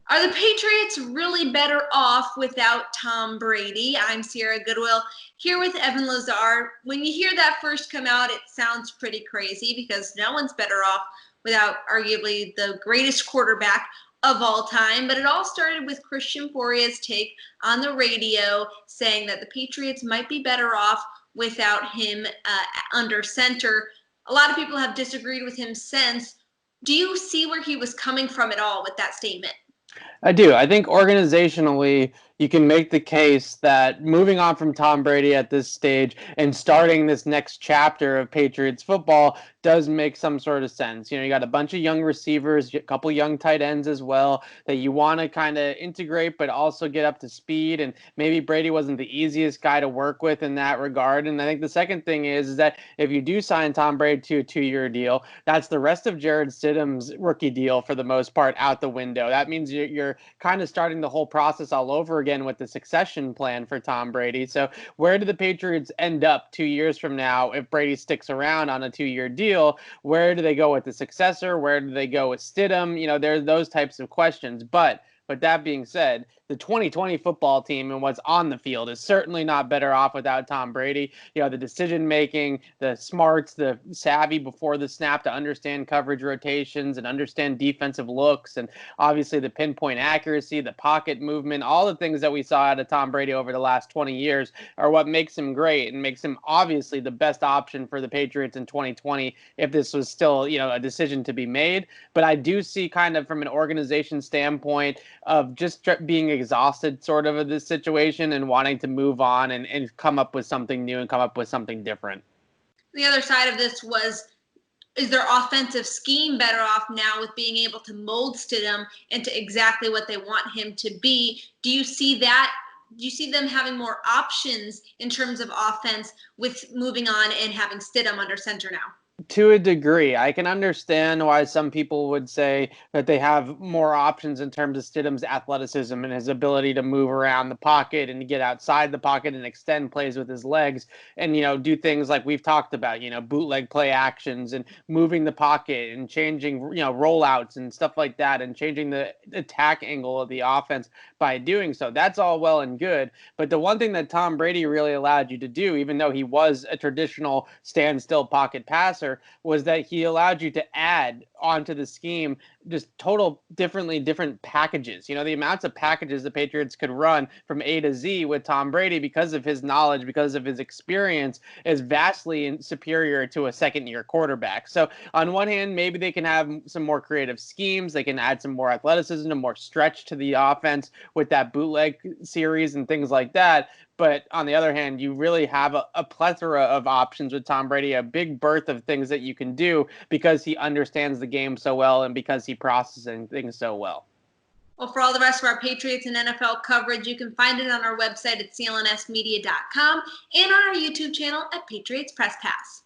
Are the Patriots really better off without Tom Brady? I'm Sierra Goodwill here with Evan Lazar. When you hear that first come out, it sounds pretty crazy because no one's better off without arguably the greatest quarterback of all time. But it all started with Christian Foria's take on the radio saying that the Patriots might be better off without him under center. A lot of people have disagreed with him since. Do you see where he was coming from at all with that statement? I do. I think organizationally, you can make the case that moving on from Tom Brady at this stage and starting this next chapter of Patriots football does make some sort of sense. You got a bunch of young receivers, a couple young tight ends as well that you want to kind of integrate, but also get up to speed. And maybe Brady wasn't the easiest guy to work with in that regard. And I think the second thing is that if you do sign Tom Brady to a 2-year deal, that's the rest of Jarrett Stidham's rookie deal for the most part out the window. That means you're kind of starting the whole process all over again with the succession plan for Tom Brady. So where do the Patriots end up 2 years from now if Brady sticks around on a 2-year deal? Where do they go with the successor? Where do they go with Stidham? There's those types of questions. But that being said, the 2020 football team and what's on the field is certainly not better off without Tom Brady. The decision making, the smarts, the savvy before the snap to understand coverage rotations and understand defensive looks, and obviously the pinpoint accuracy, the pocket movement, all the things that we saw out of Tom Brady over the last 20 years are what makes him great and makes him obviously the best option for the Patriots in 2020 if this was still, a decision to be made. But I do see kind of from an organization standpoint of just being exhausted sort of this situation and wanting to move on and come up with something new and come up with something different. The other side of this is their offensive scheme better off now with being able to mold Stidham into exactly what they want him to be? Do you see that? Do you see them having more options in terms of offense with moving on and having Stidham under center now? To a degree, I can understand why some people would say that they have more options in terms of Stidham's athleticism and his ability to move around the pocket and to get outside the pocket and extend plays with his legs and, do things like we've talked about, bootleg play actions and moving the pocket and changing, rollouts and stuff like that and changing the attack angle of the offense by doing so. That's all well and good. But the one thing that Tom Brady really allowed you to do, even though he was a traditional standstill pocket passer, was that he allowed you to add onto the scheme just different packages. The amounts of packages the Patriots could run from A to Z with Tom Brady because of his knowledge, because of his experience, is vastly superior to a second-year quarterback. So on one hand, maybe they can have some more creative schemes. They can add some more athleticism and more stretch to the offense with that bootleg series and things like that. But on the other hand, you really have a plethora of options with Tom Brady, a big berth of things that you can do because he understands the game so well and because he processes things so well. Well, for all the rest of our Patriots and NFL coverage, you can find it on our website at clnsmedia.com and on our YouTube channel at Patriots Press Pass.